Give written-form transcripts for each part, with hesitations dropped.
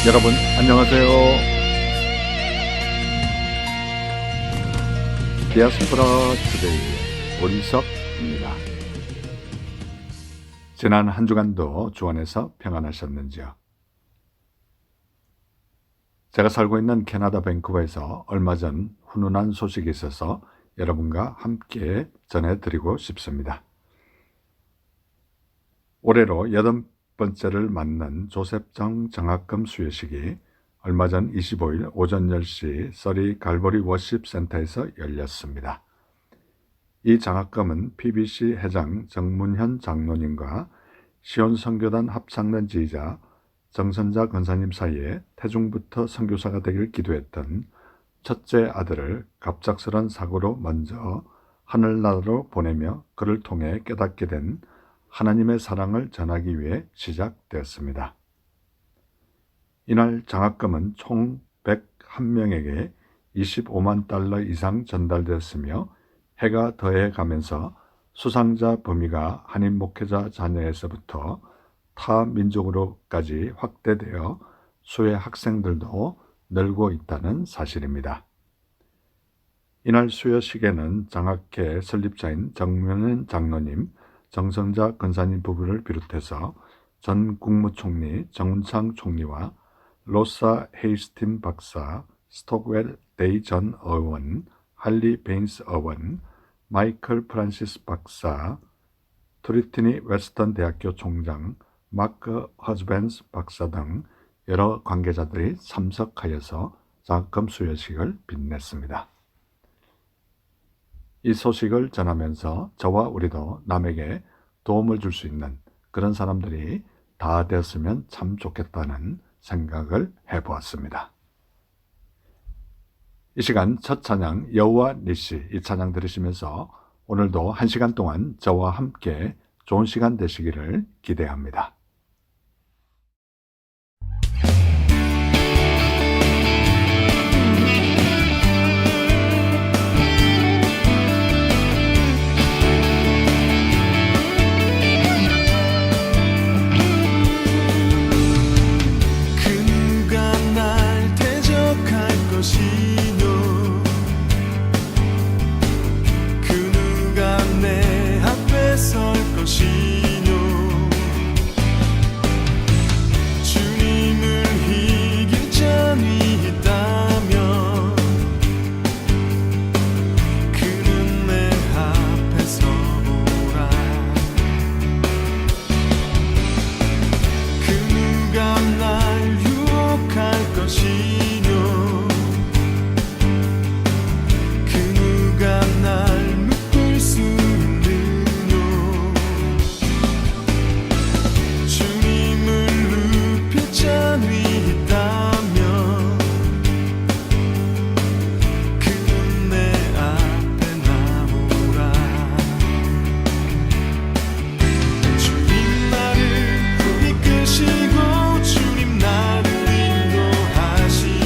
여러분 안녕하세요. 디아스포라 투데이의 오리석입니다. 지난 한 주간도 주 안에서 평안하셨는지요? 제가 살고 있는 캐나다 밴쿠버에서 얼마 전 훈훈한 소식이 있어서 여러분과 함께 전해드리고 싶습니다. 올해로 8번째를 맞는 조셉정 장학금 수여식이 얼마 전 25일 오전 10시 서리 갈보리 워십 센터에서 열렸습니다. 이 장학금은 PBC 회장 정문현 장로님과 시온 선교단 합창단 지휘자 정선자 권사님 사이에 태중부터 선교사가 되길 기도했던 첫째 아들을 갑작스런 사고로 먼저 하늘나라로 보내며 그를 통해 깨닫게 된 하나님의 사랑을 전하기 위해 시작되었습니다. 이날 장학금은 총 101명에게 25만 달러 이상 전달되었으며 해가 더해가면서 수상자 범위가 한인 목회자 자녀에서부터 타 민족으로까지 확대되어 수혜 학생들도 늘고 있다는 사실입니다. 이날 수여식에는 장학회 설립자인 정문현 장로님, 정선자 권사님 부부를 비롯해서 전 국무총리 정운창 총리와 로사 헤이스틴 박사, 스톡웰 데이 전 의원, 할리 베인스 의원, 마이클 프란시스 박사, 트리티니 웨스턴 대학교 총장, 마크 허즈벤스 박사 등 여러 관계자들이 참석하여서 장학금 수여식을 빛냈습니다. 이 소식을 전하면서 저와 우리도 남에게 도움을 줄 수 있는 그런 사람들이 다 되었으면 참 좋겠다는 생각을 해보았습니다. 이 시간 첫 찬양 여호와 니시, 이 찬양 들으시면서 오늘도 1시간 동안 저와 함께 좋은 시간 되시기를 기대합니다. 주님 나를 인도하시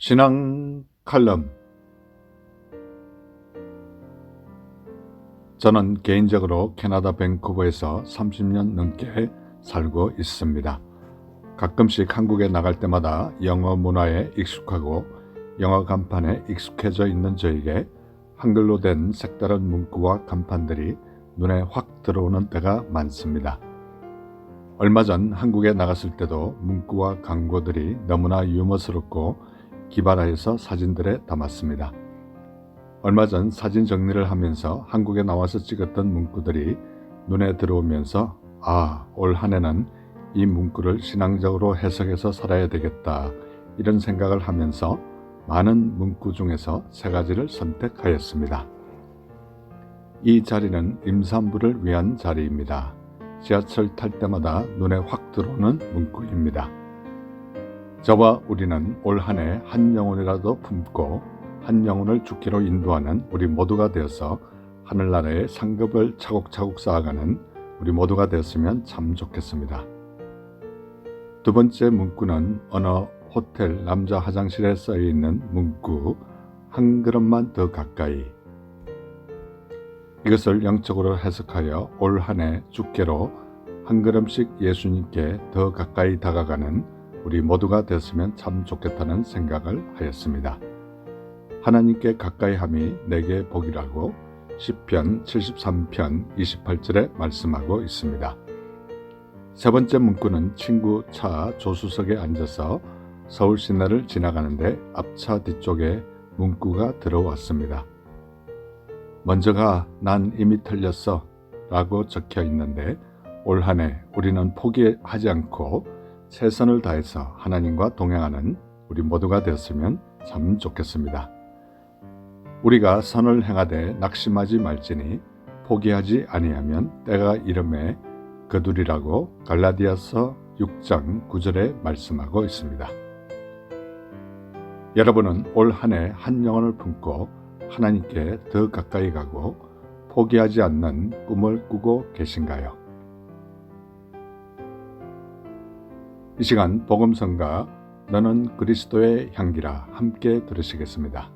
신앙 칼럼. 저는 개인적으로 캐나다 밴쿠버에서 30년 넘게 살고 있습니다. 가끔씩 한국에 나갈 때마다 영어 문화에 익숙하고 영어 간판에 익숙해져 있는 저에게 한글로 된 색다른 문구와 간판들이 눈에 확 들어오는 때가 많습니다. 얼마 전 한국에 나갔을 때도 문구와 광고들이 너무나 유머스럽고 기발하여서 사진들에 담았습니다. 얼마 전 사진 정리를 하면서 한국에 나와서 찍었던 문구들이 눈에 들어오면서 올 한 해는 이 문구를 신앙적으로 해석해서 살아야 되겠다, 이런 생각을 하면서 많은 문구 중에서 3가지를 선택하였습니다. 이 자리는 임산부를 위한 자리입니다. 지하철 탈 때마다 눈에 확 들어오는 문구입니다. 저와 우리는 올 한 해 한 영혼이라도 품고 한 영혼을 죽기로 인도하는 우리 모두가 되어서 하늘나라의 상급을 차곡차곡 쌓아가는 우리 모두가 되었으면 참 좋겠습니다. 2번째 문구는 어느 호텔 남자 화장실에 써있는 문구 한 걸음만 더 가까이. 이것을 영적으로 해석하여 올 한 해 주께로 한 걸음씩 예수님께 더 가까이 다가가는 우리 모두가 되었으면 참 좋겠다는 생각을 하였습니다. 하나님께 가까이함이 내게 복이라고 시편 73편 28절에 말씀하고 있습니다. 3번째 문구는 친구 차 조수석에 앉아서 서울 시내를 지나가는데 앞차 뒤쪽에 문구가 들어왔습니다. 먼저 가, 난 이미 틀렸어 라고 적혀 있는데 올 한 해 우리는 포기하지 않고 최선을 다해서 하나님과 동행하는 우리 모두가 되었으면 참 좋겠습니다. 우리가 선을 행하되 낙심하지 말지니 포기하지 아니하면 때가 이름에 거두리라고 갈라디아서 6장 9절에 말씀하고 있습니다. 여러분은 올 한 해 한 영혼을 품고 하나님께 더 가까이 가고 포기하지 않는 꿈을 꾸고 계신가요? 이 시간 복음성가 너는 그리스도의 향기라 함께 들으시겠습니다.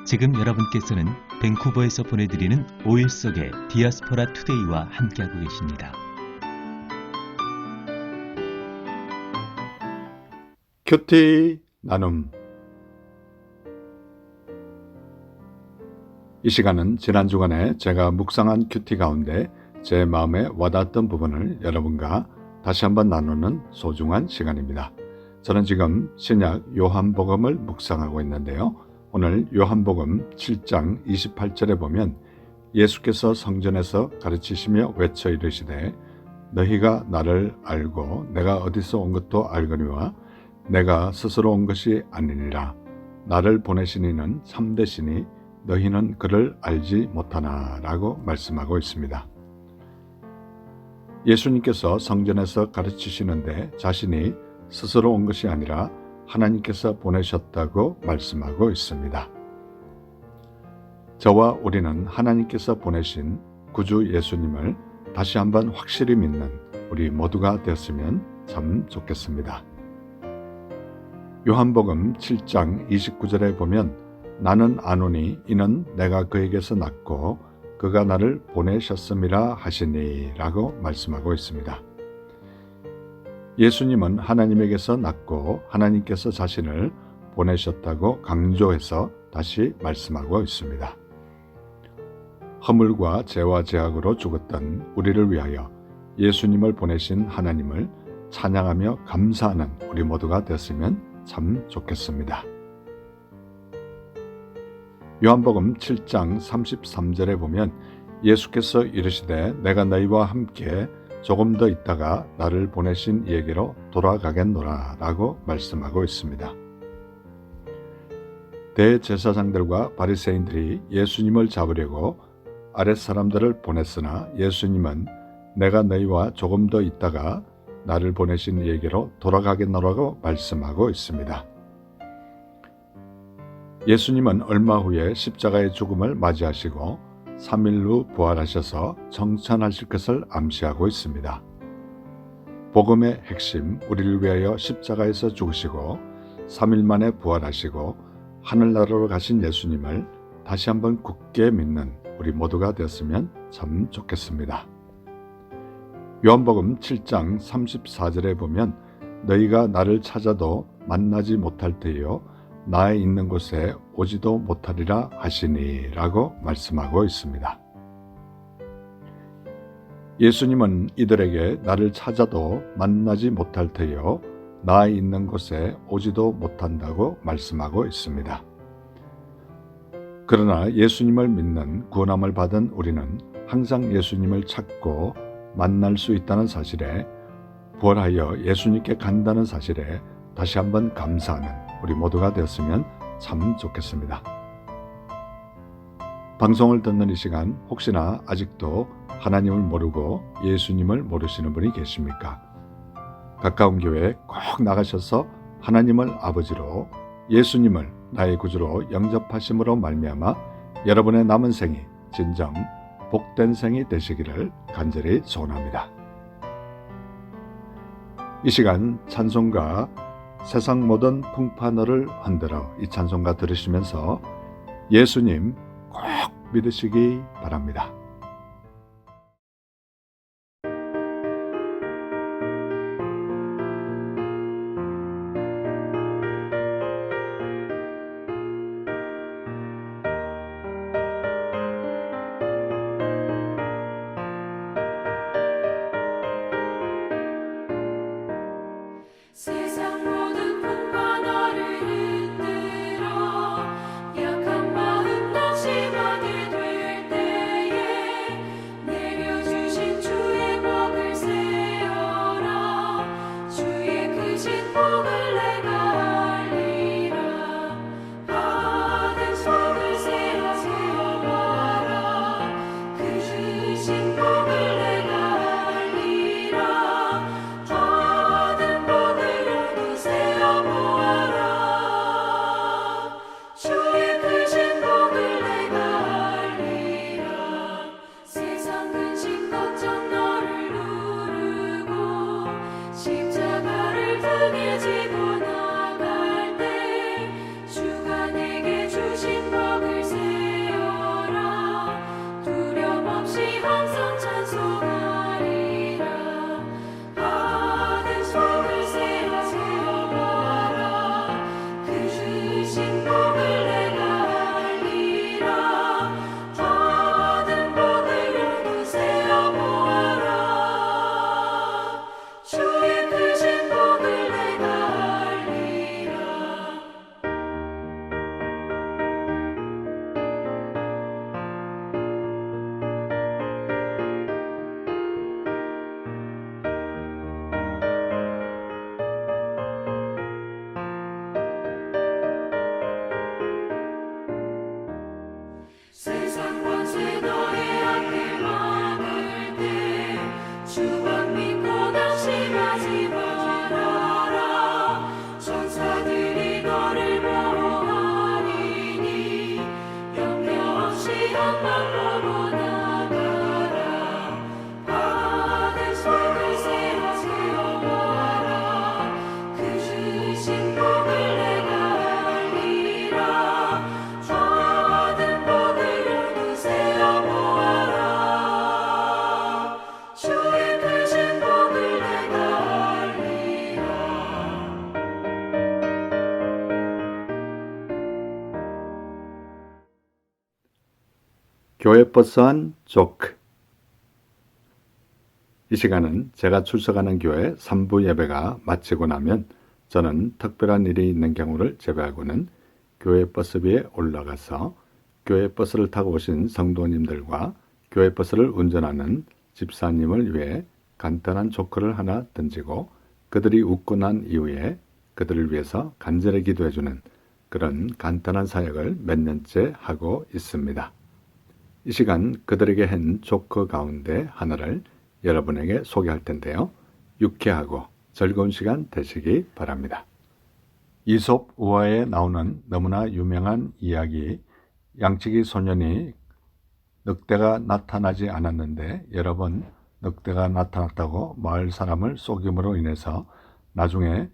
지금 여러분께서는 밴쿠버에서 보내드리는 5일 속의 디아스포라 투데이와 함께하고 계십니다. 큐티 나눔. 이 시간은 지난 주간에 제가 묵상한 큐티 가운데 제 마음에 와닿았던 부분을 여러분과 다시 한번 나누는 소중한 시간입니다. 저는 지금 신약 요한복음을 묵상하고 있는데요. 오늘 요한복음 7장 28절에 보면 예수께서 성전에서 가르치시며 외쳐 이르시되 너희가 나를 알고 내가 어디서 온 것도 알거니와 내가 스스로 온 것이 아니니라. 나를 보내신 이는 참되시니 너희는 그를 알지 못하나 라고 말씀하고 있습니다. 예수님께서 성전에서 가르치시는데 자신이 스스로 온 것이 아니라 하나님께서 보내셨다고 말씀하고 있습니다. 저와 우리는 하나님께서 보내신 구주 예수님을 다시 한번 확실히 믿는 우리 모두가 되었으면 참 좋겠습니다. 요한복음 7장 29절에 보면 나는 아노니 이는 내가 그에게서 났고 그가 나를 보내셨음이라 하시니 라고 말씀하고 있습니다. 예수님은 하나님에게서 났고 하나님께서 자신을 보내셨다고 강조해서 다시 말씀하고 있습니다. 허물과 죄와 제약으로 죽었던 우리를 위하여 예수님을 보내신 하나님을 찬양하며 감사하는 우리 모두가 됐으면 참 좋겠습니다. 요한복음 7장 33절에 보면 예수께서 이르시되 내가 너희와 함께 조금 더 있다가 나를 보내신 이에게로 돌아가겠노라 라고 말씀하고 있습니다. 대제사장들과 바리새인들이 예수님을 잡으려고 아랫사람들을 보냈으나 예수님은 내가 너희와 조금 더 있다가 나를 보내신 이에게로 돌아가겠노라고 말씀하고 있습니다. 예수님은 얼마 후에 십자가의 죽음을 맞이하시고 3일 후 부활하셔서 정천하실 것을 암시하고 있습니다. 복음의 핵심, 우리를 위하여 십자가에서 죽으시고 3일 만에 부활하시고 하늘나라로 가신 예수님을 다시 한번 굳게 믿는 우리 모두가 되었으면 참 좋겠습니다. 요한복음 7장 34절에 보면 너희가 나를 찾아도 만나지 못할 때요 나의 있는 곳에 오지도 못하리라 하시니 라고 말씀하고 있습니다. 예수님은 이들에게 나를 찾아도 만나지 못할 테요 나의 있는 곳에 오지도 못한다고 말씀하고 있습니다. 그러나 예수님을 믿는 구원함을 받은 우리는 항상 예수님을 찾고 만날 수 있다는 사실에 부활하여 예수님께 간다는 사실에 다시 한번 감사하는 우리 모두가 되었으면 참 좋겠습니다. 방송을 듣는 이 시간 혹시나 아직도 하나님을 모르고 예수님을 모르시는 분이 계십니까? 가까운 교회에 꼭 나가셔서 하나님을 아버지로 예수님을 나의 구주로 영접하심으로 말미암아 여러분의 남은 생이 진정 복된 생이 되시기를 간절히 소원합니다. 이 시간 찬송가 세상 모든 풍파너를 흔들어 이 찬송가 들으시면서 예수님 꼭 믿으시기 바랍니다. 세상 모든 풍파 너를 흔들어 약한 마음 낙심하게 될 때에 교회 버스 안 조크. 이 시간은 제가 출석하는 교회 3부 예배가 마치고 나면 저는 특별한 일이 있는 경우를 제외하고는 교회 버스비에 올라가서 교회 버스를 타고 오신 성도님들과 교회 버스를 운전하는 집사님을 위해 간단한 조크를 하나 던지고 그들이 웃고 난 이후에 그들을 위해서 간절히 기도해주는 그런 간단한 사역을 몇 년째 하고 있습니다. 이 시간 그들에게 한 조크 가운데 하나를 여러분에게 소개할 텐데요. 유쾌하고 즐거운 시간 되시기 바랍니다. 이솝 우화에 나오는 너무나 유명한 이야기, 양치기 소년이 늑대가 나타나지 않았는데 여러 번 늑대가 나타났다고 마을 사람을 속임으로 인해서 나중에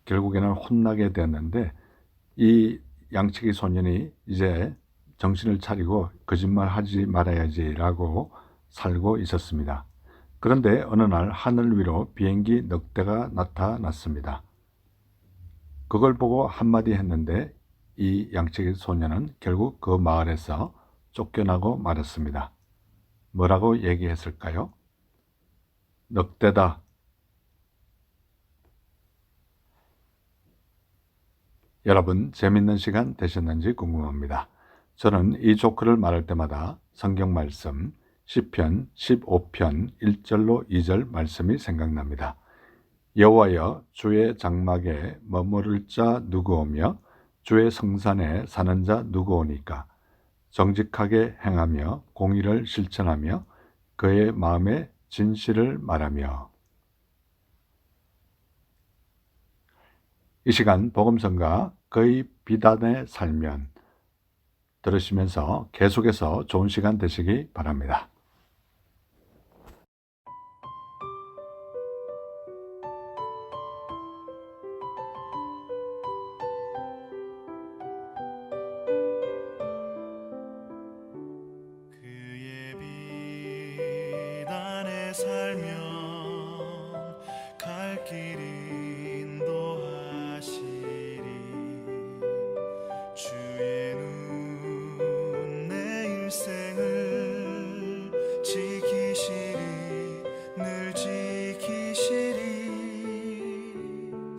결국에는 혼나게 되었는데 이 양치기 소년이 이제 정신을 차리고 거짓말 하지 말아야지라고 살고 있었습니다. 그런데 어느 날 하늘 위로 비행기 늑대가 나타났습니다. 그걸 보고 한마디 했는데 이 양치기 소년은 결국 그 마을에서 쫓겨나고 말았습니다. 뭐라고 얘기했을까요? 늑대다. 여러분 재밌는 시간 되셨는지 궁금합니다. 저는 이 조크를 말할 때마다 성경 말씀 시편 15편 1절로 2절 말씀이 생각납니다. 여호와여 주의 장막에 머무를 자 누구오며 주의 성산에 사는 자 누구오니까 정직하게 행하며 공의를 실천하며 그의 마음에 진실을 말하며. 이 시간 복음성가 그의 비단에 살면 들으시면서 계속해서 좋은 시간 되시기 바랍니다. 그의 비단에 살면 갈 길 인도하시리 주의 눈 내 일생을 지키시리 늘 지키시리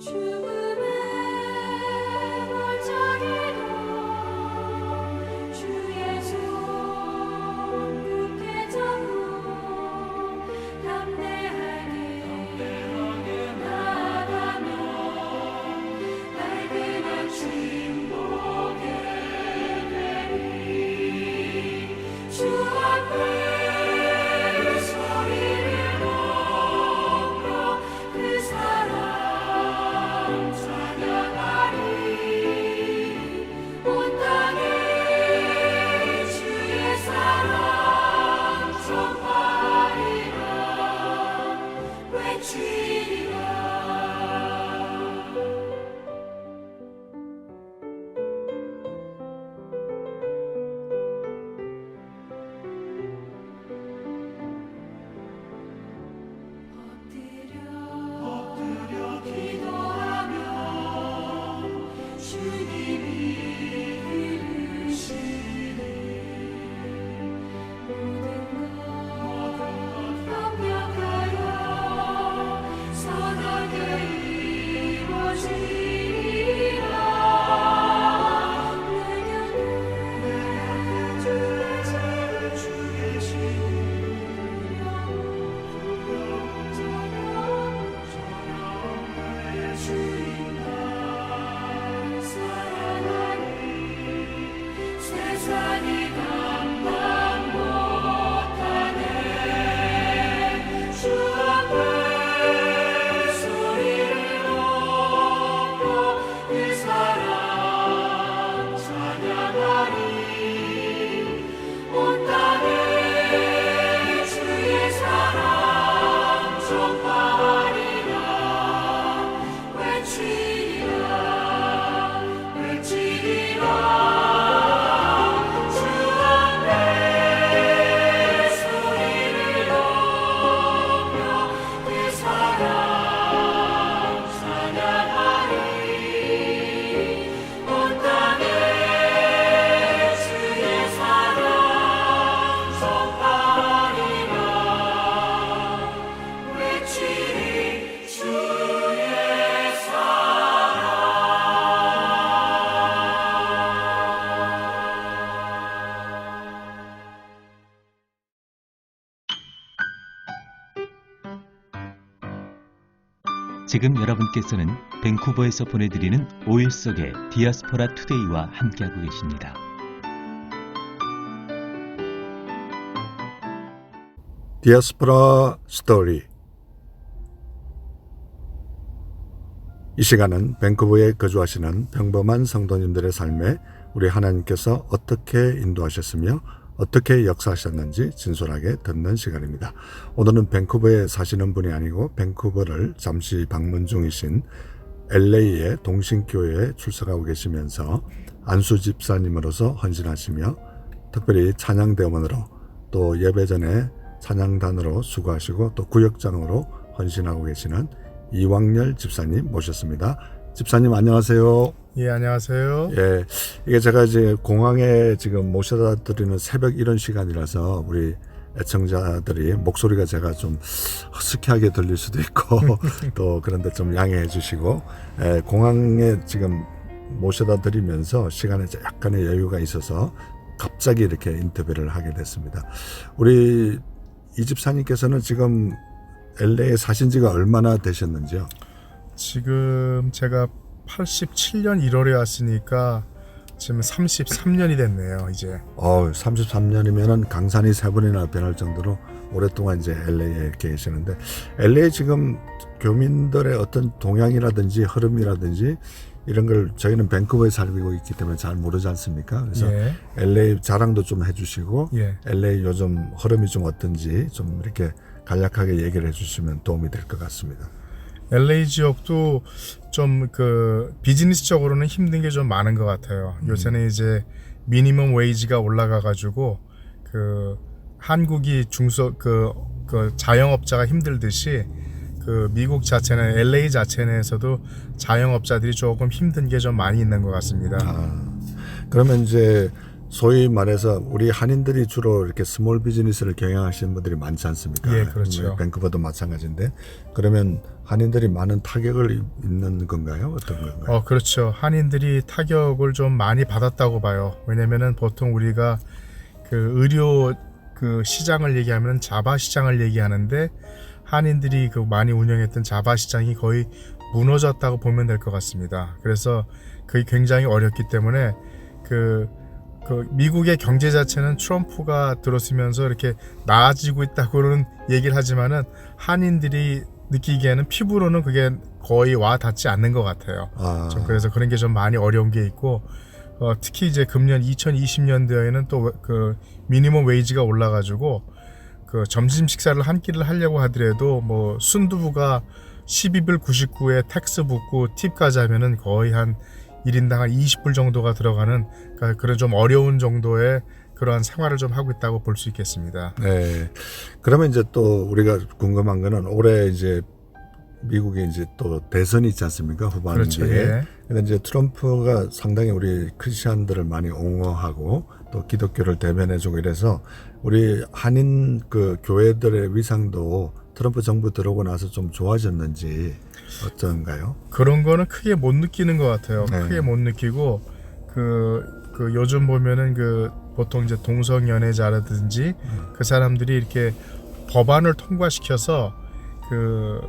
죽음의 골짜기로 주의 손 굳게 잡고 담대하게 나아가며 밝은 아침 보게 되리 주 앞에 소리를 높여 그 사랑 찬양하리 온 땅에 주의 사랑 전파하리라 외치리라. 지금 여러분께서는 밴쿠버에서 보내드리는 5일 속의 디아스포라 투데이와 함께하고 계십니다. 디아스포라 스토리. 이 시간은 밴쿠버에 거주하시는 평범한 성도님들의 삶에 우리 하나님께서 어떻게 인도하셨으며 어떻게 역사하셨는지 진솔하게 듣는 시간입니다. 오늘은 밴쿠버에 사시는 분이 아니고 밴쿠버를 잠시 방문 중이신 LA의 동신교회에 출석하고 계시면서 안수 집사님으로서 헌신하시며 특별히 찬양대원으로 또 예배 전에 찬양단으로 수고하시고 또 구역장으로 헌신하고 계시는 이왕열 집사님 모셨습니다. 집사님 안녕하세요. 예, 안녕하세요. 예, 이게 제가 이제 공항에 지금 모셔다 드리는 새벽 이런 시간이라서 우리 애청자들이 목소리가 제가 좀 허스키하게 들릴 수도 있고 또 그런데 좀 양해해 주시고, 공항에 지금 모셔다 드리면서 시간에 약간의 여유가 있어서 갑자기 이렇게 인터뷰를 하게 됐습니다. 우리 이 집사님께서는 지금 LA에 사신 지가 얼마나 되셨는지요? 지금 제가 87년 1월에 왔으니까 지금 33년이 됐네요, 이제. 33년이면은 강산이 3번이나 변할 정도로 오랫동안 이제 LA에 계시는데, LA 지금 교민들의 어떤 동향이라든지 흐름이라든지 이런 걸 저희는 밴쿠버에 살고 있기 때문에 잘 모르지 않습니까? 그래서 예. LA 자랑도 좀 해주시고, 예. LA 요즘 흐름이 좀 어떤지 좀 이렇게 간략하게 얘기를 해주시면 도움이 될 것 같습니다. LA 지역도 좀 그 비즈니스적으로는 힘든 게 좀 많은 것 같아요. 요새는 이제 미니멈 웨이지가 올라가가지고 그 한국이 그 자영업자가 힘들듯이 그 미국 자체는 LA 자체 내에서도 자영업자들이 조금 힘든 게 좀 많이 있는 것 같습니다. 그러면 이제 소위 말해서 우리 한인들이 주로 이렇게 스몰 비즈니스를 경영하시는 분들이 많지 않습니까? 예, 그렇죠. 밴쿠버도 마찬가지인데, 그러면 한인들이 많은 타격을 입는 건가요? 어떤 건가요? 그렇죠. 한인들이 타격을 좀 많이 받았다고 봐요. 왜냐면은 보통 우리가 그 의료 그 시장을 얘기하면 자바 시장을 얘기하는데, 한인들이 그 많이 운영했던 자바 시장이 거의 무너졌다고 보면 될 것 같습니다. 그래서 그게 굉장히 어렵기 때문에 그 미국의 경제 자체는 트럼프가 들어서면서 이렇게 나아지고 있다고는 얘기를 하지만은 한인들이 느끼기에는 피부로는 그게 거의 와 닿지 않는 것 같아요. 좀 그래서 그런 게 좀 많이 어려운 게 있고, 특히 이제 금년 2020년도에는 또 그 미니멈 웨이지가 올라가지고 그 점심 식사를 한 끼를 하려고 하더라도 뭐 순두부가 12불 99에 텍스 붙고 팁까지 하면은 거의 한 1인당 한 20불 정도가 들어가는, 그러니까 그런 좀 어려운 정도의 그러한 생활을 좀 하고 있다고 볼 수 있겠습니다. 네. 그러면 이제 또 우리가 궁금한 거는 올해 이제 미국에 이제 또 대선이 있지 않습니까? 후반기에. 그렇죠. 예. 근데 이제 트럼프가 상당히 우리 크리스천들을 많이 옹호하고 또 기독교를 대변해주고 이래서 우리 한인 그 교회들의 위상도 트럼프 정부 들어오고 나서 좀 좋아졌는지 어떤가요? 그런 거는 크게 못 느끼는 것 같아요. 네. 크게 못 느끼고 그 요즘 보면은 그 보통 이제 동성연애자라든지 그 사람들이 이렇게 법안을 통과시켜서 그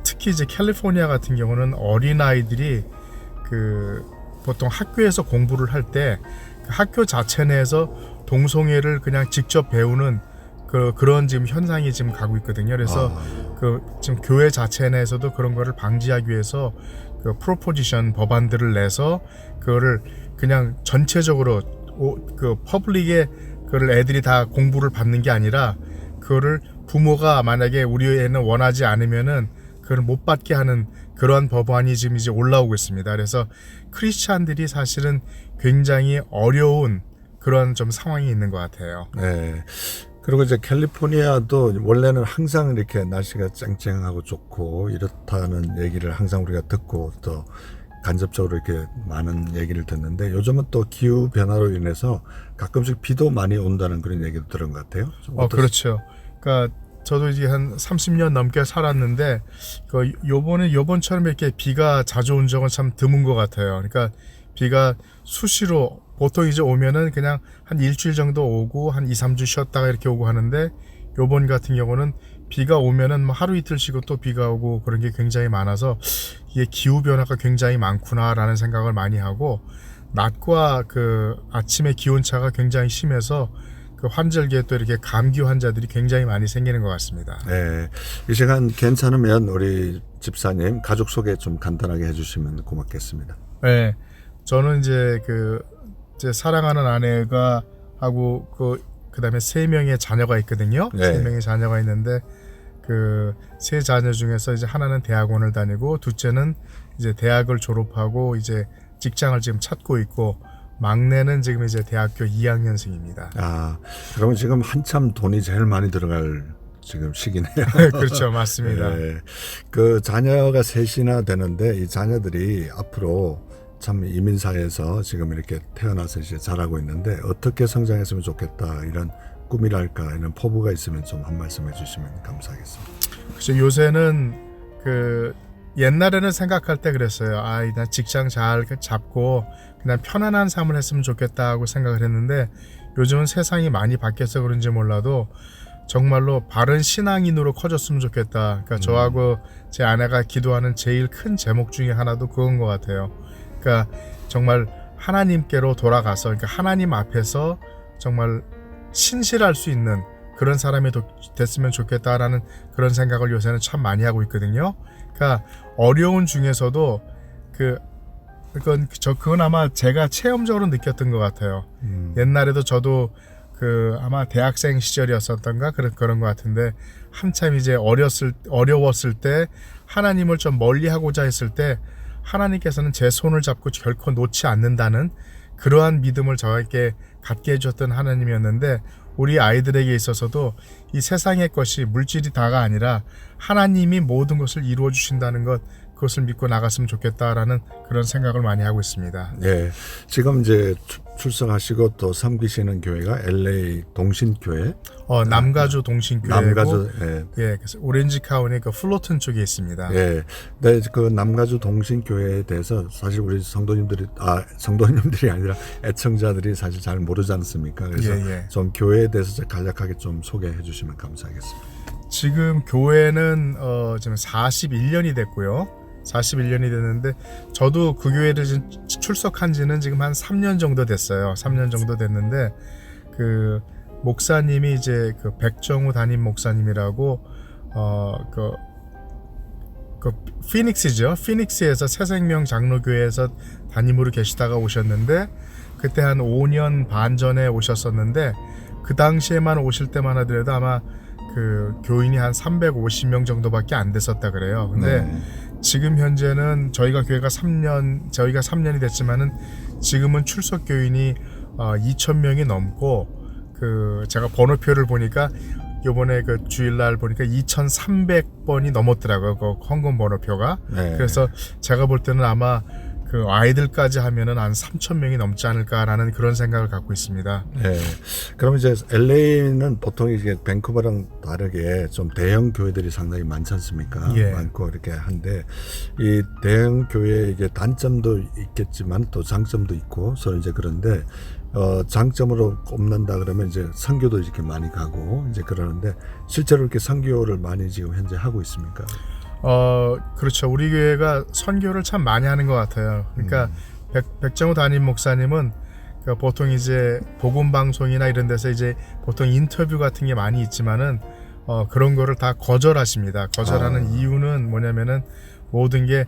특히 이제 캘리포니아 같은 경우는 어린 아이들이 그 보통 학교에서 공부를 할 때 그 학교 자체 내에서 동성애를 그냥 직접 배우는 그런 지금 현상이 지금 가고 있거든요. 그래서 그 지금 교회 자체 내에서도 그런 거를 방지하기 위해서 그 프로포지션 법안들을 내서 그거를 그냥 전체적으로 그 퍼블릭에 그걸 애들이 다 공부를 받는 게 아니라 그거를 부모가 만약에 우리 애는 원하지 않으면은 그걸 못 받게 하는 그러한 법안이 지금 이제 올라오고 있습니다. 그래서 크리스찬들이 사실은 굉장히 어려운 그런 좀 상황이 있는 것 같아요. 네. 그리고 이제 캘리포니아도 원래는 항상 이렇게 날씨가 쨍쨍하고 좋고 이렇다는 얘기를 항상 우리가 듣고 또 간접적으로 이렇게 많은 얘기를 듣는데, 요즘은 또 기후 변화로 인해서 가끔씩 비도 많이 온다는 그런 얘기도 들은 것 같아요. 그렇죠. 그러니까 저도 이제 한 30년 넘게 살았는데 요번처럼 이렇게 비가 자주 온 적은 참 드문 것 같아요. 그러니까 비가 수시로 보통 이제 오면은 그냥 한 일주일 정도 오고 한 2, 3주 쉬었다가 이렇게 오고 하는데, 요번 같은 경우는 비가 오면은 뭐 하루 이틀 쉬고 또 비가 오고 그런 게 굉장히 많아서 이게 기후 변화가 굉장히 많구나라는 생각을 많이 하고, 낮과 그 아침의 기온 차가 굉장히 심해서 그 환절기에 또 이렇게 감기 환자들이 굉장히 많이 생기는 것 같습니다. 네, 이 시간 괜찮으면 우리 집사님 가족 소개 좀 간단하게 해주시면 고맙겠습니다. 네, 저는 이제 제 사랑하는 아내가 하고 그다음에 3명의 자녀가 있거든요. 네. 3명의 자녀가 있는데 그 3자녀 중에서 이제 하나는 대학원을 다니고, 둘째는 이제 대학을 졸업하고 이제 직장을 지금 찾고 있고, 막내는 지금 이제 대학교 2학년생입니다. 아, 그러면 지금 한참 돈이 제일 많이 들어갈 지금 시기네요. 그렇죠, 맞습니다. 네, 그 자녀가 셋이나 되는데 이 자녀들이 앞으로 참 이민사회에서 지금 이렇게 태어나서 이제 자라고 있는데 어떻게 성장했으면 좋겠다, 이런 꿈이랄까, 이런 포부가 있으면 좀 한 말씀 해주시면 감사하겠습니다. 그렇죠. 요새는 옛날에는 생각할 때 그랬어요. 나 직장 잘 잡고 그냥 편안한 삶을 했으면 좋겠다고 생각을 했는데, 요즘은 세상이 많이 바뀌어서 그런지 몰라도 정말로 바른 신앙인으로 커졌으면 좋겠다. 그러니까 저하고 제 아내가 기도하는 제일 큰 제목 중에 하나도 그건 것 같아요. 그러니까 정말 하나님께로 돌아가서, 그러니까 하나님 앞에서 정말 신실할 수 있는 그런 사람이 됐으면 좋겠다라는 그런 생각을 요새는 참 많이 하고 있거든요. 그러니까 어려운 중에서도 그건 아마 제가 체험적으로 느꼈던 것 같아요. 옛날에도 저도 아마 대학생 시절이었었던가 그런 것 같은데, 한참 이제 어려웠을 때 하나님을 좀 멀리하고자 했을 때 하나님께서는 제 손을 잡고 결코 놓지 않는다는 그러한 믿음을 저에게 갖게 해줬던 하나님이었는데, 우리 아이들에게 있어서도 이 세상의 것이 물질이 다가 아니라 하나님이 모든 것을 이루어 주신다는 것, 그것을 믿고 나갔으면 좋겠다라는 그런 생각을 많이 하고 있습니다. 네, 지금 이제 출석하시고 또 섬기시는 교회가 LA 동신교회, 남가주 동신교회고, 남가주, 네. 예, 그래서 오렌지 카운티 플로튼 쪽에 있습니다. 예, 네, 그 남가주 동신교회에 대해서 사실 우리 성도님들이 아니라 애청자들이 사실 잘 모르지 않습니까? 그래서 예. 좀 교회에 대해서 간략하게 좀 소개해 주시면 감사하겠습니다. 지금 교회는 지금 41년이 됐고요. 41년이 됐는데, 저도 그 교회를 출석한 지는 지금 한 3년 정도 됐어요. 3년 정도 됐는데, 그 목사님이 이제 백정우 담임 목사님이라고 피닉스죠. 피닉스에서 새생명 장로교회에서 담임으로 계시다가 오셨는데, 그때 한 5년 반 전에 오셨었는데, 그 당시에만 오실 때만 하더라도 아마 교인이 한 350명 정도밖에 안 됐었다 그래요. 근데 지금 현재는 저희가 3년이 됐지만은 지금은 출석 교인이 2,000명이 넘고, 제가 번호표를 보니까 요번에 주일날 보니까 2,300번이 넘었더라고요. 헌금 번호표가. 네. 그래서 제가 볼 때는 아마 아이들까지 하면은 한 3,000명이 넘지 않을까라는 그런 생각을 갖고 있습니다. 네. 그럼 이제 LA는 보통 이게 밴쿠버랑 다르게 좀 대형 교회들이 상당히 많지 않습니까? 예. 많고 이렇게 한데, 이 대형 교회에 이게 단점도 있겠지만 또 장점도 있고, 그래서 이제 그런데 장점으로 꼽는다 그러면 이제 선교도 이렇게 많이 가고 이제 그러는데, 실제로 이렇게 선교를 많이 지금 현재 하고 있습니까? 그렇죠. 우리 교회가 선교를 참 많이 하는 것 같아요. 그러니까 백정우 담임 목사님은 보통 이제 복음 방송이나 이런 데서 이제 보통 인터뷰 같은 게 많이 있지만은 그런 거를 다 거절하십니다. 거절하는 이유는 뭐냐면은 모든 게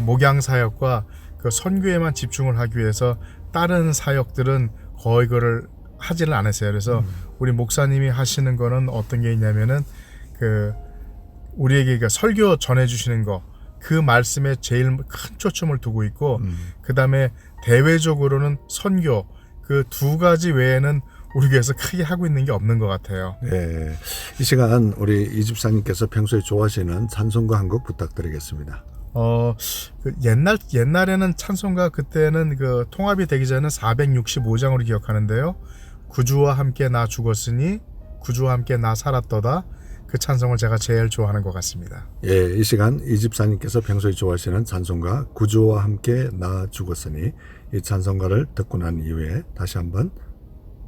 목양 사역과 선교에만 집중을 하기 위해서 다른 사역들은 거의 그걸 하지를 않으세요. 그래서 우리 목사님이 하시는 거는 어떤 게 있냐면은 우리에게 설교 전해주시는 거, 그 말씀에 제일 큰 초점을 두고 있고, 그 다음에 대외적으로는 선교, 그 두 가지 외에는 우리 교회에서 크게 하고 있는 게 없는 것 같아요. 네, 이 시간 우리 이집사님께서 평소에 좋아하시는 찬송가 한 곡 부탁드리겠습니다. 옛날에는 찬송가, 그때는 통합이 되기 전에 465장으로 기억하는데요. 구주와 함께 나 죽었으니 구주와 함께 나 살았도다. 그 찬송을 제가 제일 좋아하는 것 같습니다. 예, 이 시간 이 집사님께서 평소에 좋아하시는 찬송가 구주와 함께 나 죽었으니, 이 찬송가를 듣고 난 이후에 다시 한번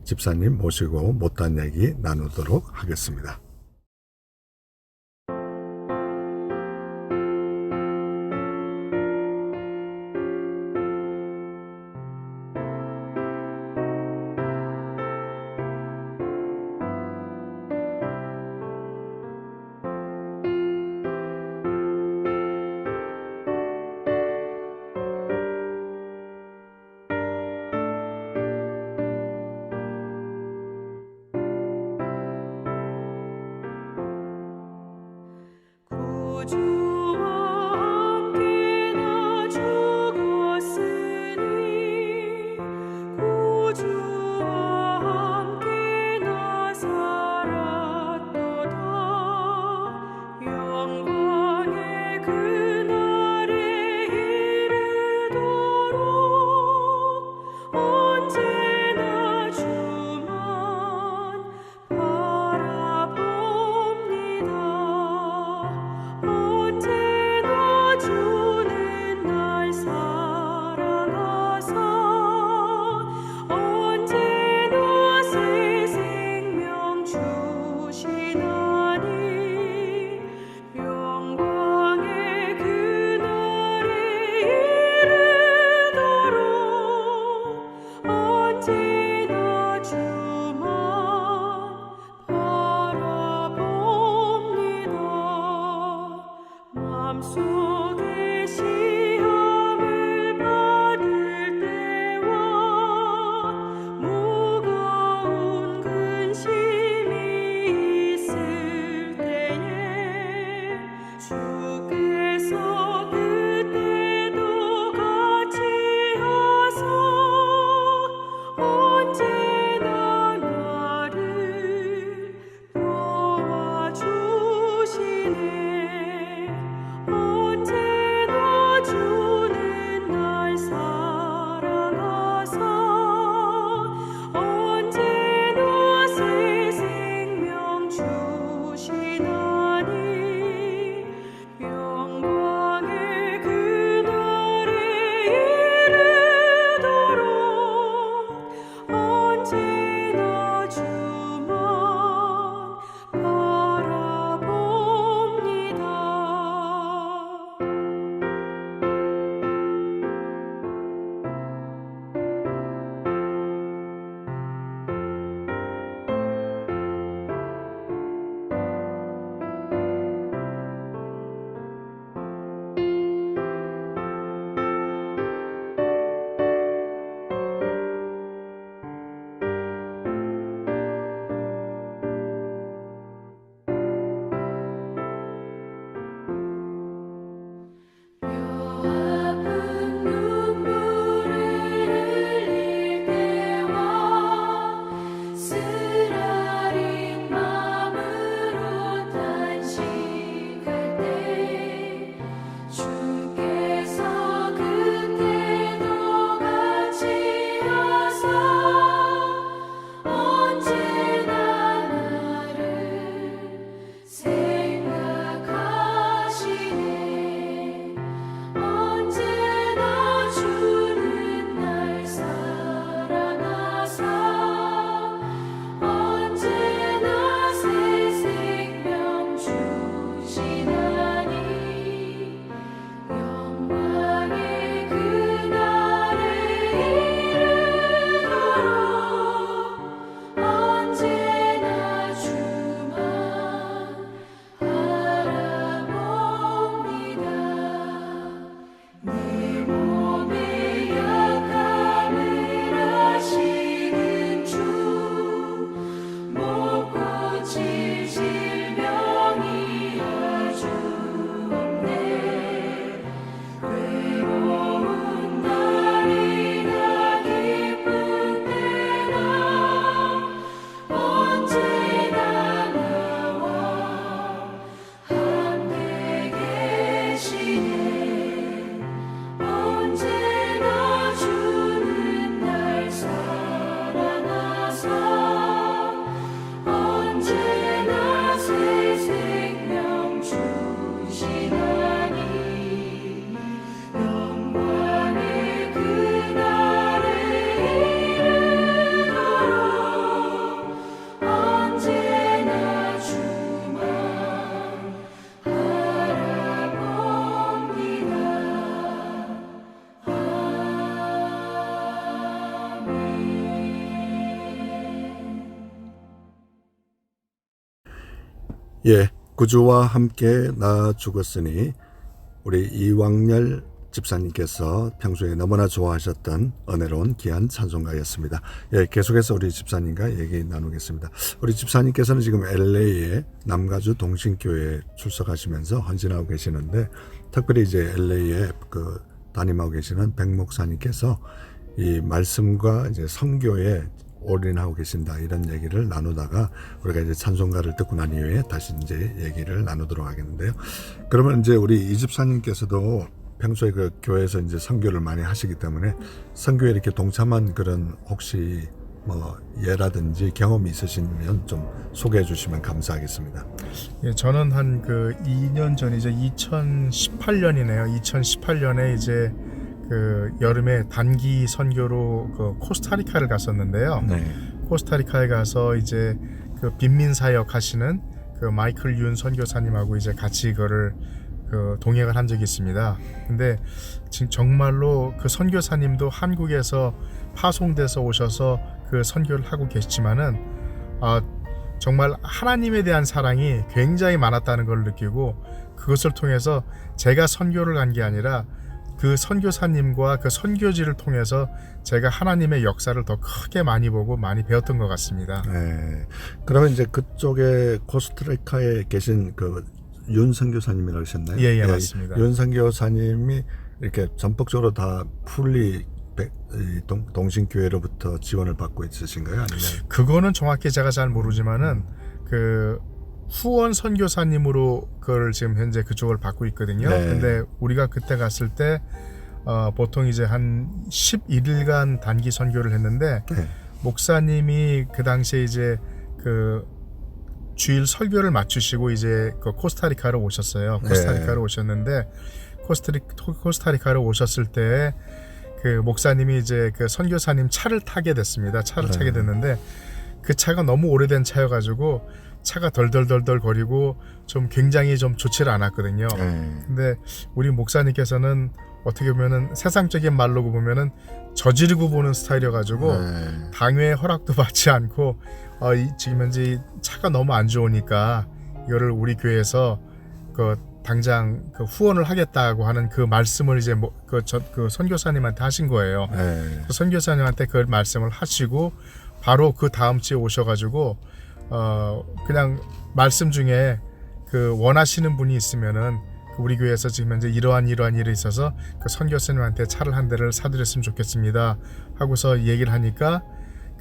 집사님 모시고 못다한 얘기 나누도록 하겠습니다. 예, 구주와 함께 나 죽었으니 우리 이왕열 집사님께서 평소에 너무나 좋아하셨던 은혜로운 귀한 찬송가였습니다. 예, 계속해서 우리 집사님과 얘기 나누겠습니다. 우리 집사님께서는 지금 LA에 남가주 동신교회에 출석하시면서 헌신하고 계시는데, 특별히 이제 LA에 그 담임하고 계시는 백 목사님께서 이 말씀과 이제 선교에 올인하고 계신다, 이런 얘기를 나누다가 우리가 이제 찬송가를 듣고 난 이후에 다시 이제 얘기를 나누도록 하겠는데요. 그러면 이제 우리 이 집사님께서도 평소에 그 교회에서 이제 선교를 많이 하시기 때문에 선교에 이렇게 동참한 그런 혹시 뭐 예라든지 경험이 있으시면 좀 소개해 주시면 감사하겠습니다. 예, 저는 한 그 2년 전이죠. 2018년이네요. 2018년에 이제 그 여름에 단기 선교로 그 코스타리카를 갔었는데요. 네. 코스타리카에 가서 이제 그 빈민 사역 하시는 그 마이클 윤 선교사님하고 이제 같이 그거를 그 동행을 한 적이 있습니다. 근데 지금 정말로 그 선교사님도 한국에서 파송돼서 오셔서 그 선교를 하고 계시지만은 정말 하나님에 대한 사랑이 굉장히 많았다는 걸 느끼고, 그것을 통해서 제가 선교를 간 게 아니라 그 선교사님과 그 선교지를 통해서 제가 하나님의 역사를 더 크게 많이 보고 많이 배웠던 것 같습니다. 네. 그러면 이제 그쪽에 코스타리카에 계신 그 윤 선교사님이라고 하셨나요? 예, 맞습니다. 윤 선교사님이 이렇게 전폭적으로 다 풀리 동신교회로부터 지원을 받고 있으신가요? 아니면 그거는 정확히 제가 잘 모르지만은 그 후원 선교사님으로 그걸 지금 현재 그쪽을 받고 있거든요. 네. 근데 우리가 그때 갔을 때 보통 이제 한 11일간 단기 선교를 했는데, 네. 목사님이 그 당시에 이제 그 주일 설교를 마치시고 이제 그 코스타리카로 오셨어요. 코스타리카로 오셨는데, 코스타리카로 오셨을 때 그 목사님이 이제 그 선교사님 차를 타게 됐습니다. 차를 타게 됐는데 그 차가 너무 오래된 차여가지고 차가 덜덜덜덜 거리고 좀 굉장히 좀 좋지를 않았거든요. 근데 우리 목사님께서는 어떻게 보면은 세상적인 말로 보면은 저지르고 보는 스타일이어가지고 당회의 허락도 받지 않고 지금 현재 차가 너무 안 좋으니까 이거를 우리 교회에서 그 당장 그 후원을 하겠다고 하는 그 말씀을 이제 그 선교사님한테 하신 거예요. 그 선교사님한테 그 말씀을 하시고 바로 그 다음 주에 오셔가지고 그냥 말씀 중에 그 원하시는 분이 있으면은 우리 교회에서 지금 현재 이러한 일이 있어서 그 선교사님한테 차를 한 대를 사드렸으면 좋겠습니다 하고서 얘기를 하니까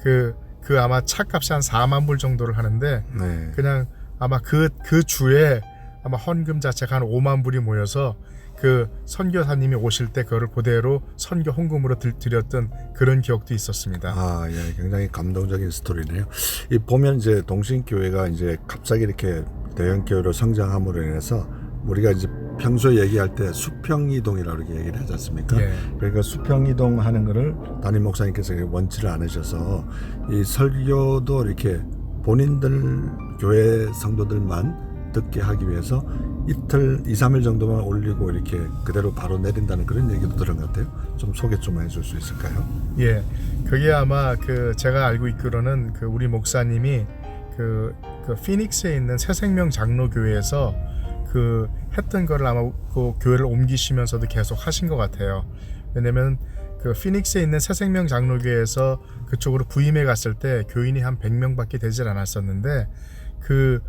그 아마 차값이 한 4만 불 정도를 하는데 그냥 아마 그 주에 아마 헌금 자체가 한 5만 불이 모여서 그 선교사님이 오실 때 그거를 그대로 선교 헌금으로 드렸던 그런 기억도 있었습니다. 예, 굉장히 감동적인 스토리네요. 이 보면 이제 동신교회가 이제 갑자기 이렇게 대형 교회로 성장함으로 인해서 우리가 이제 평소에 얘기할 때 수평이동이라고 이렇게 얘기를 하지 않습니까? 예. 그러니까 수평이동 하는 거를 담임 목사님께서 원치를 않으셔서 이 설교도 이렇게 본인들 교회 성도들만 듣게 하기 위해서 이틀, 2, 3일 정도만 올리고 이렇게 그대로 바로 내린다는 그런 얘기도 들은 것 같아요. 좀 소개 좀 해줄 수 있을까요? 예, 그게 아마 그 제가 알고 있기로는 그 우리 목사님이 그 피닉스에 있는 새생명 장로교회에서 그 했던 거를 아마 그 교회를 옮기시면서도 계속 하신 것 같아요. 왜냐면 그 피닉스에 있는 새생명 장로교회에서 그쪽으로 부임해 갔을 때 교인이 한 100명밖에 되질 않았었는데 그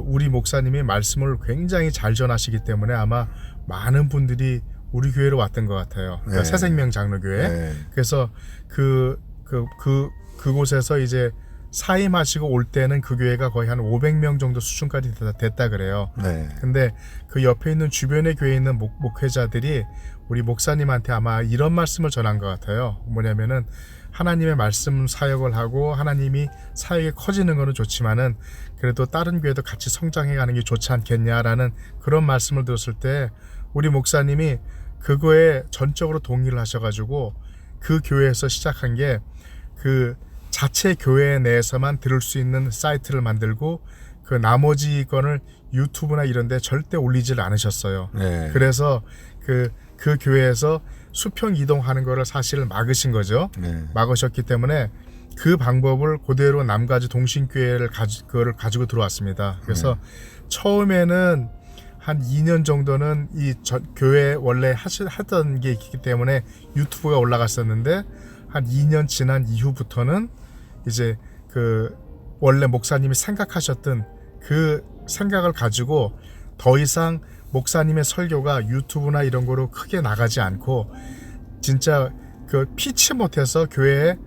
우리 목사님이 말씀을 굉장히 잘 전하시기 때문에 아마 많은 분들이 우리 교회로 왔던 것 같아요. 그러니까 새생명 장로교회. 그래서 그곳에서 이제 사임하시고 올 때는 그 교회가 거의 한 500명 정도 수준까지 됐다 그래요. 근데 그 옆에 있는 주변의 교회에 있는 목회자들이 우리 목사님한테 아마 이런 말씀을 전한 것 같아요. 뭐냐면은 하나님의 말씀 사역을 하고 하나님이 사역이 커지는 거는 좋지만은 그래도 다른 교회도 같이 성장해가는 게 좋지 않겠냐라는 그런 말씀을 들었을 때 우리 목사님이 그거에 전적으로 동의를 하셔가지고 그 교회에서 시작한 게 그 자체 교회 내에서만 들을 수 있는 사이트를 만들고 그 나머지 건을 유튜브나 이런 데 절대 올리질 않으셨어요. 그래서 그 교회에서 수평 이동하는 거를 사실 막으신 거죠. 막으셨기 때문에 그 방법을 그대로 남가주 동신교회를 그거를 가지고 들어왔습니다. 그래서 처음에는 한 2년 정도는 교회 원래 하던 게 있기 때문에 유튜브가 올라갔었는데 한 2년 지난 이후부터는 이제 그 원래 목사님이 생각하셨던 그 생각을 가지고 더 이상 목사님의 설교가 유튜브나 이런 거로 크게 나가지 않고 진짜 그 피치 못해서 교회에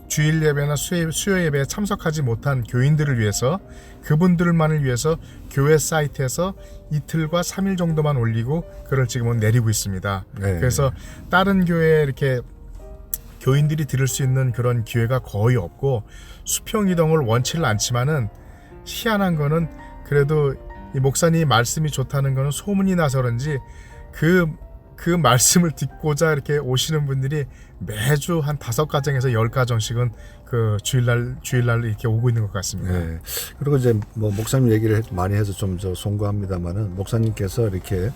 주일 예배나 수요 예배에 참석하지 못한 교인들을 위해서 그분들만을 위해서 교회 사이트에서 이틀과 3일 정도만 올리고 그걸 지금은 내리고 있습니다. 네. 그래서 다른 교회에 이렇게 교인들이 들을 수 있는 그런 기회가 거의 없고 수평 이동을 원치를 않지만은 희한한 거는 그래도 이 목사님 말씀이 좋다는 거는 소문이 나서 그런지 그 말씀을 듣고자 이렇게 오시는 분들이 매주 한 5가정에서 10가정씩은 그 주일날 이렇게 오고 있는 것 같습니다. 네. 그리고 이제 뭐 목사님 얘기를 많이 해서 좀 송구합니다만은 목사님께서 이렇게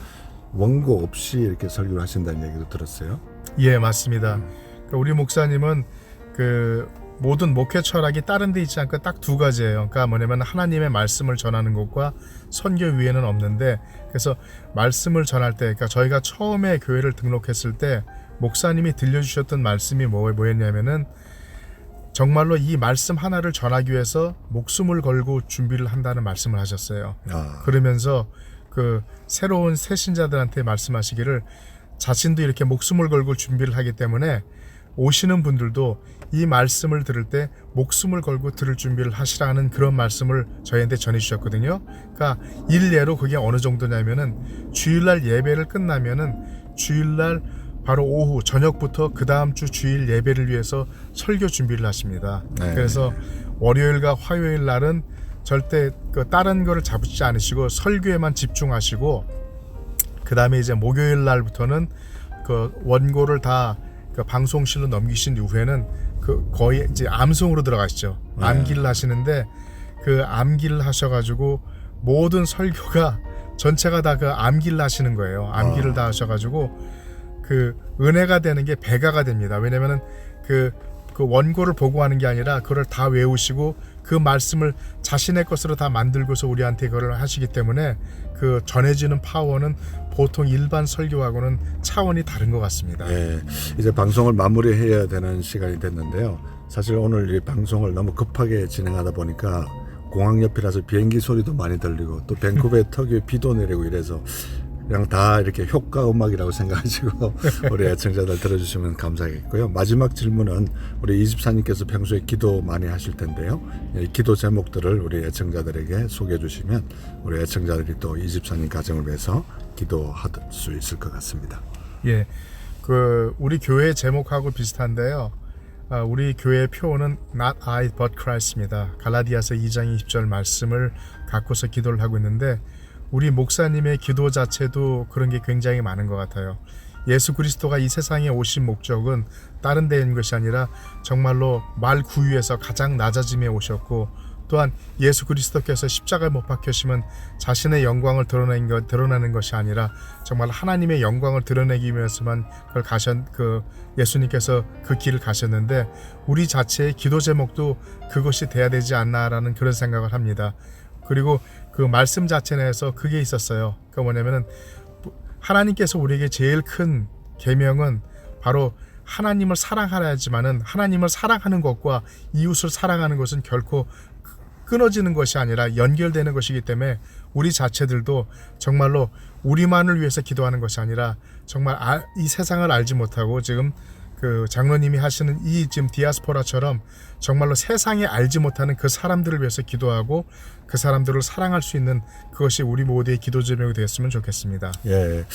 원고 없이 이렇게 설교를 하신다는 얘기도 들었어요. 예, 맞습니다. 그러니까 우리 목사님은 그 모든 목회 철학이 다른 데 있지 않고 딱 2가지예요. 그러니까 뭐냐면 하나님의 말씀을 전하는 것과 선교 위에는 없는데, 그래서 말씀을 전할 때, 그러니까 저희가 처음에 교회를 등록했을 때 목사님이 들려주셨던 말씀이 뭐였냐면은 정말로 이 말씀 하나를 전하기 위해서 목숨을 걸고 준비를 한다는 말씀을 하셨어요. 그러면서 그 새로운 새 신자들한테 말씀하시기를 자신도 이렇게 목숨을 걸고 준비를 하기 때문에 오시는 분들도 이 말씀을 들을 때 목숨을 걸고 들을 준비를 하시라는 그런 말씀을 저희한테 전해주셨거든요. 그러니까 일례로 그게 어느 정도냐면은 주일날 예배를 끝나면은 주일날 바로 오후 저녁부터 그 다음 주 주일 예배를 위해서 설교 준비를 하십니다. 네. 그래서 월요일과 화요일 날은 절대 그 다른 거를 잡지 않으시고 설교에만 집중하시고, 그 다음에 이제 목요일 날부터는 그 원고를 다 그 방송실로 넘기신 이후에는 그 거의 이제 암송으로 들어가시죠. 암기를 하시는데 그 암기를 하셔가지고 모든 설교가 전체가 다 그 암기를 하시는 거예요. 암기를 다 하셔가지고 그 은혜가 되는 게 배가가 됩니다. 왜냐면은 그 원고를 보고 하는 게 아니라 그걸 다 외우시고 그 말씀을 자신의 것으로 다 만들고서 우리한테 그걸 하시기 때문에 그 전해지는 파워는 보통 일반 설교하고는 차원이 다른 것 같습니다. 예, 이제 방송을 마무리해야 되는 시간이 됐는데요. 사실 오늘 이 방송을 너무 급하게 진행하다 보니까 공항 옆이라서 비행기 소리도 많이 들리고 또 밴쿠버의 특유의 비도 내리고 이래서 그냥 다 이렇게 효과 음악이라고 생각하시고 우리 애청자들 들어주시면 감사하겠고요. 마지막 질문은 우리 이집사님께서 평소에 기도 많이 하실 텐데요. 이 기도 제목들을 우리 애청자들에게 소개해 주시면 우리 애청자들이 또 이집사님 가정을 위해서 기도할 수 있을 것 같습니다. 예, 그 우리 교회 제목하고 비슷한데요. 우리 교회의 표어는 Not I but Christ입니다. 갈라디아서 2장 20절 말씀을 갖고서 기도를 하고 있는데 우리 목사님의 기도 자체도 그런 게 굉장히 많은 것 같아요. 예수 그리스도가 이 세상에 오신 목적은 다른 데인 것이 아니라 정말로 말 구유에서 가장 낮아짐에 오셨고, 또한 예수 그리스도께서 십자가에 못 박히시면 자신의 영광을 드러내는 것이 아니라 정말 하나님의 영광을 드러내기 위해서만 예수님께서 그 길을 가셨는데 우리 자체의 기도 제목도 그것이 돼야 되지 않나라는 그런 생각을 합니다. 그리고 그 말씀 자체 내에서 그게 있었어요. 그러니까 뭐냐면은 하나님께서 우리에게 제일 큰 계명은 바로 하나님을 사랑하야지만은 하나님을 사랑하는 것과 이웃을 사랑하는 것은 결코 끊어지는 것이 아니라 연결되는 것이기 때문에 우리 자체들도 정말로 우리만을 위해서 기도하는 것이 아니라 정말 이 세상을 알지 못하고 지금 그 장로님이 하시는 이 지금 디아스포라처럼 정말로 세상에 알지 못하는 그 사람들을 위해서 기도하고 그 사람들을 사랑할 수 있는 그것이 우리 모두의 기도 제목이 되었으면 좋겠습니다. 예,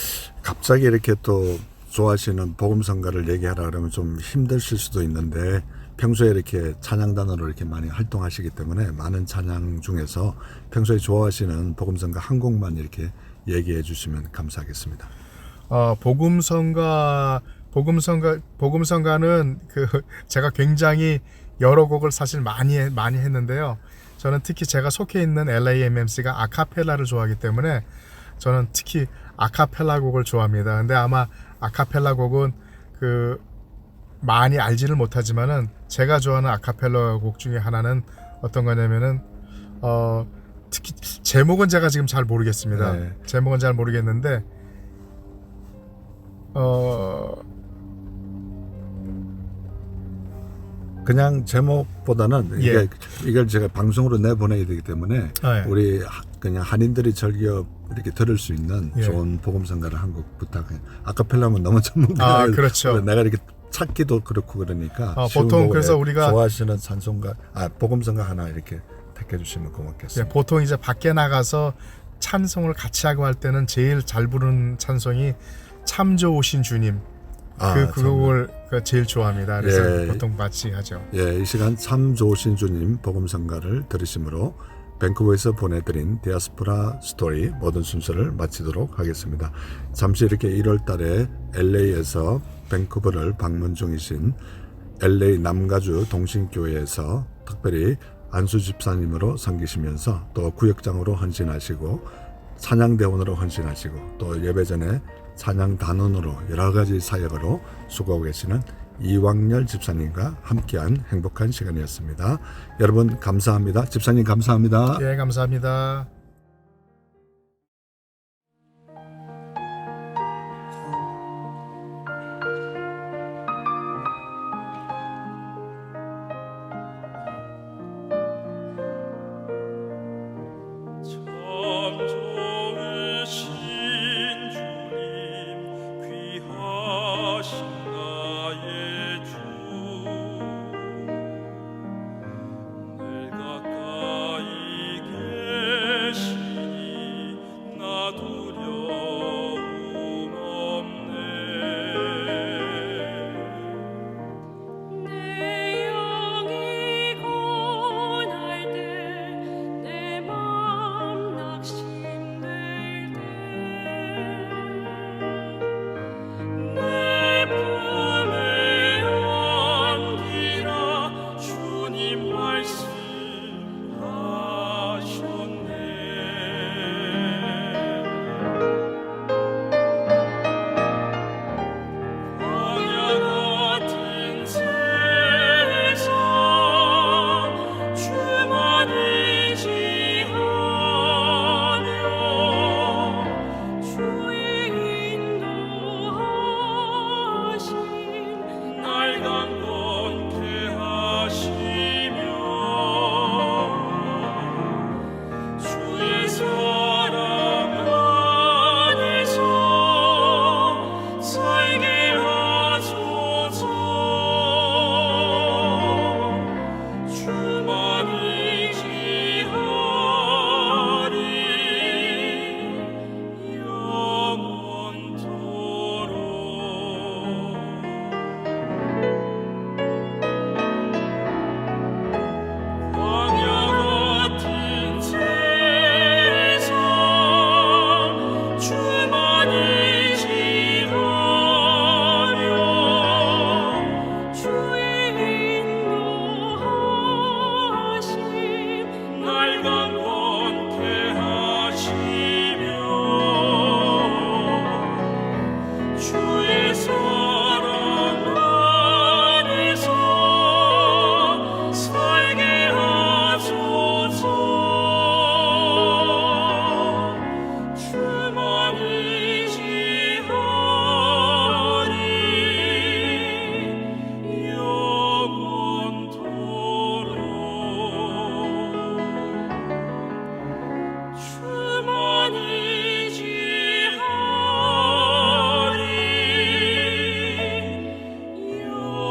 갑자기 이렇게 또 좋아하시는 복음성가를 얘기하라 그러면 좀 힘드실 수도 있는데 평소에 이렇게 찬양단으로 이렇게 많이 활동하시기 때문에 많은 찬양 중에서 평소에 좋아하시는 복음성가 한 곡만 이렇게 얘기해 주시면 감사하겠습니다. 복음성가는 그 제가 굉장히 여러 곡을 사실 많이 했는데요. 저는 특히 제가 속해 있는 LAMMC가 아카펠라를 좋아하기 때문에 저는 특히 아카펠라 곡을 좋아합니다. 근데 아마 아카펠라 곡은 그 많이 알지를 못하지만은 제가 좋아하는 아카펠라 곡 중에 하나는 어떤 거냐면은 특히 제목은 제가 지금 잘 모르겠습니다. 네. 제목은 잘 모르겠는데 그냥 제목보다는 예. 이걸 제가 방송으로 내보내야 되기 때문에 예. 우리 그냥 한인들이 즐겨 이렇게 들을 수 있는 예. 좋은 복음성가를 한 곡 부탁해. 아카펠라면 너무 전문가. 그렇죠. 내가 이렇게 찾기도 그렇고 그러니까 보통 쉬운 곡을 그래서 우리가 좋아하시는 찬송가, 복음성가 하나 이렇게 택해 주시면 예, 고맙겠습니다. 보통 이제 밖에 나가서 찬송을 같이 하고 할 때는 제일 잘 부르는 찬송이 참 좋으신 주님. 그 곡을 제일 좋아합니다. 그래서 예. 보통 같이 하죠. 이 시간 참 좋으신 주님 복음성가를 들으심으로 밴쿠버에서 보내드린 디아스포라 스토리 모든 순서를 마치도록 하겠습니다. 잠시 이렇게 1월 달에 LA에서 밴쿠버를 방문 중이신 LA 남가주 동신교회에서 특별히 안수 집사님으로 섬기시면서 또 구역장으로 헌신하시고 찬양대원으로 헌신하시고 또 예배 전에 찬양 단원으로 여러 가지 사역으로 수고하고 계시는 이왕열 집사님과 함께한 행복한 시간이었습니다. 여러분 감사합니다. 집사님 감사합니다. 예, 감사합니다. 참 좋으신 주님 귀하신 나의 주 늘 가까이 계시니 나 두려움 없네 내 영이 고날 때 내 맘 낙심될 때 내 품에 안기라 주님 말씀하셨네 광야 같은 세상 주만 의지하며 주의 인도하심 날 강건케 하시며 주의 사랑 안에서 살게 하소서 주만 의지하리 영원토록 광야 같은 세상 주만 의지하며 주의 인도하심 날 강건케 하시며 주의 사랑 안에서 살게 하소서 주만 의지하리 영원토록 주만 의지하리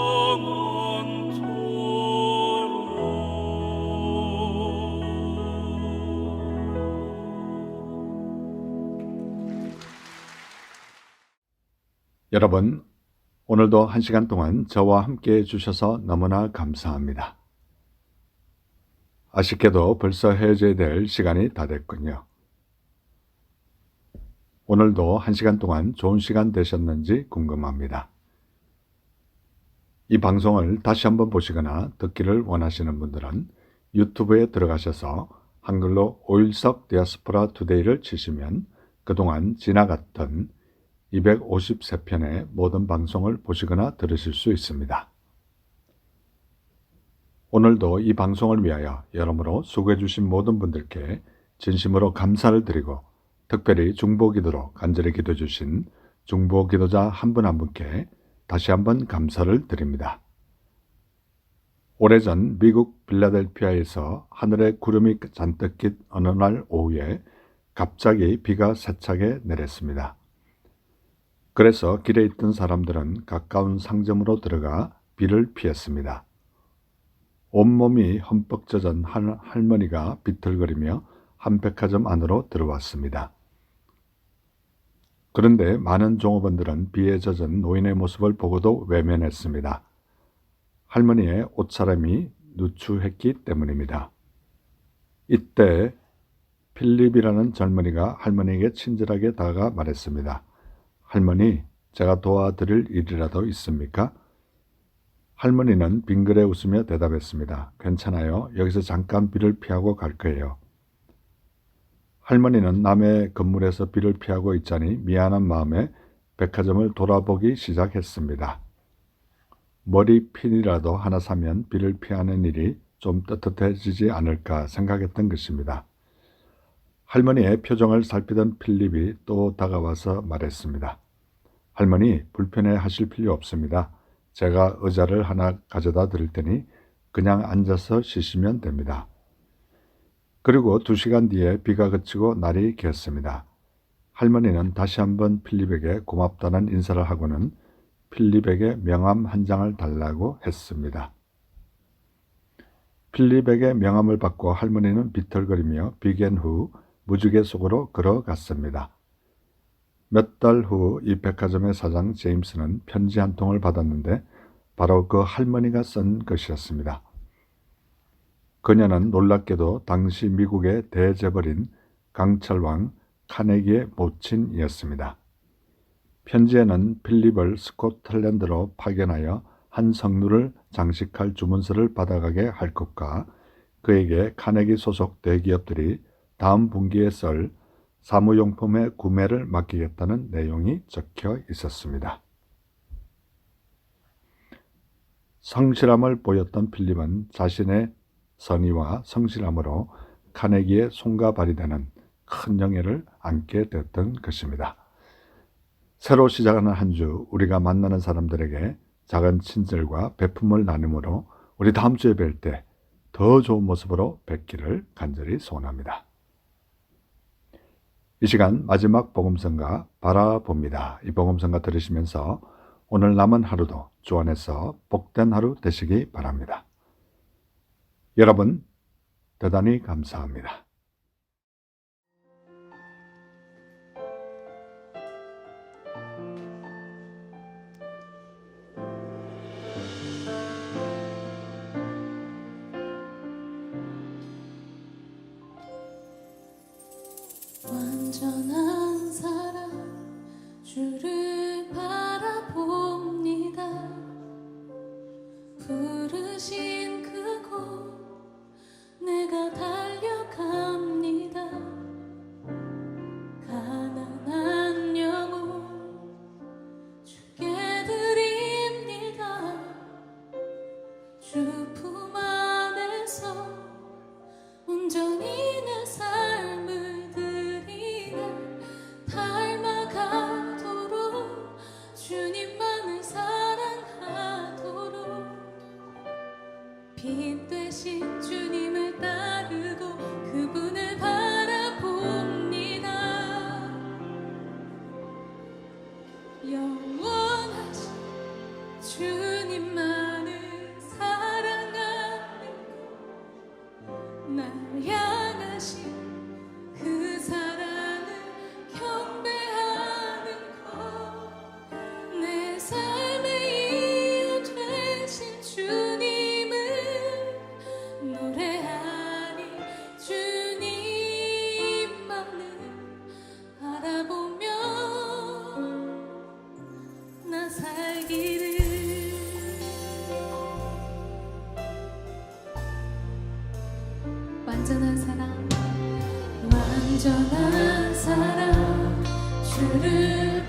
영원토록 여러분, 오늘도 1시간 동안 저와 함께 해주셔서 너무나 감사합니다. 아쉽게도 벌써 헤어져야 될 시간이 다 됐군요. 오늘도 1시간 동안 좋은 시간 되셨는지 궁금합니다. 이 방송을 다시 한번 보시거나 듣기를 원하시는 분들은 유튜브에 들어가셔서 한글로 오일석 디아스포라 투데이를 치시면 그동안 지나갔던 253편의 모든 방송을 보시거나 들으실 수 있습니다. 오늘도 이 방송을 위하여 여러모로 수고해 주신 모든 분들께 진심으로 감사를 드리고 특별히 중보기도로 간절히 기도해 주신 중보기도자 한 분 한 분께 다시 한번 감사를 드립니다. 오래전 미국 필라델피아에서 하늘에 구름이 잔뜩 낀 어느 날 오후에 갑자기 비가 세차게 내렸습니다. 그래서 길에 있던 사람들은 가까운 상점으로 들어가 비를 피했습니다. 온몸이 흠뻑 젖은 한 할머니가 비틀거리며 한 백화점 안으로 들어왔습니다. 그런데 많은 종업원들은 비에 젖은 노인의 모습을 보고도 외면했습니다. 할머니의 옷차림이 누추했기 때문입니다. 이때 필립이라는 젊은이가 할머니에게 친절하게 다가가 말했습니다. 할머니, 제가 도와드릴 일이라도 있습니까? 할머니는 빙그레 웃으며 대답했습니다. 괜찮아요. 여기서 잠깐 비를 피하고 갈 거예요. 할머니는 남의 건물에서 비를 피하고 있자니 미안한 마음에 백화점을 돌아보기 시작했습니다. 머리핀이라도 하나 사면 비를 피하는 일이 좀 떳떳해지지 않을까 생각했던 것입니다. 할머니의 표정을 살피던 필립이 또 다가와서 말했습니다. 할머니, 불편해 하실 필요 없습니다. 제가 의자를 하나 가져다 드릴 테니 그냥 앉아서 쉬시면 됩니다. 그리고 2시간 뒤에 비가 그치고 날이 개었습니다. 할머니는 다시 한번 필립에게 고맙다는 인사를 하고는 필립에게 명함 한 장을 달라고 했습니다. 필립에게 명함을 받고 할머니는 비틀거리며 비견 후 무지개 속으로 걸어갔습니다. 몇 달 후 이 백화점의 사장 제임스는 편지 한 통을 받았는데 바로 그 할머니가 쓴 것이었습니다. 그녀는 놀랍게도 당시 미국의 대재벌인 강철왕 카네기의 모친이었습니다. 편지에는 필립을 스코틀랜드로 파견하여 한 성루를 장식할 주문서를 받아가게 할 것과 그에게 카네기 소속 대기업들이 다음 분기에 썰 사무용품의 구매를 맡기겠다는 내용이 적혀 있었습니다. 성실함을 보였던 필립은 자신의 선의와 성실함으로 카네기의 손과 발이 되는 큰 영예를 안게 됐던 것입니다. 새로 시작하는 한 주 우리가 만나는 사람들에게 작은 친절과 베품을 나눔으로 우리 다음 주에 뵐 때 더 좋은 모습으로 뵙기를 간절히 소원합니다. 이 시간 마지막 복음성가 바라봅니다. 이 복음성가 들으시면서 오늘 남은 하루도 주 안에서 복된 하루 되시기 바랍니다. 여러분 대단히 감사합니다. 완전한 사랑 주를 바라봅니다. 부르신 그곳 내가 달려갑니다. 가난한 영혼 주께 드립니다. 주 품 안에서 온전히 내 삶을 드리는 닮아가도록 주님만을 사랑하도록 빛 되신 주님을 따르고 그분을 바라봅니다. 영원하신 주님만을 사랑하는 날 향하신 그 사랑을 경배하는 것 내 삶의 이유 되신 주님을 노래하니 주님만을 알아보며 나 살기를 완전한 사랑 주를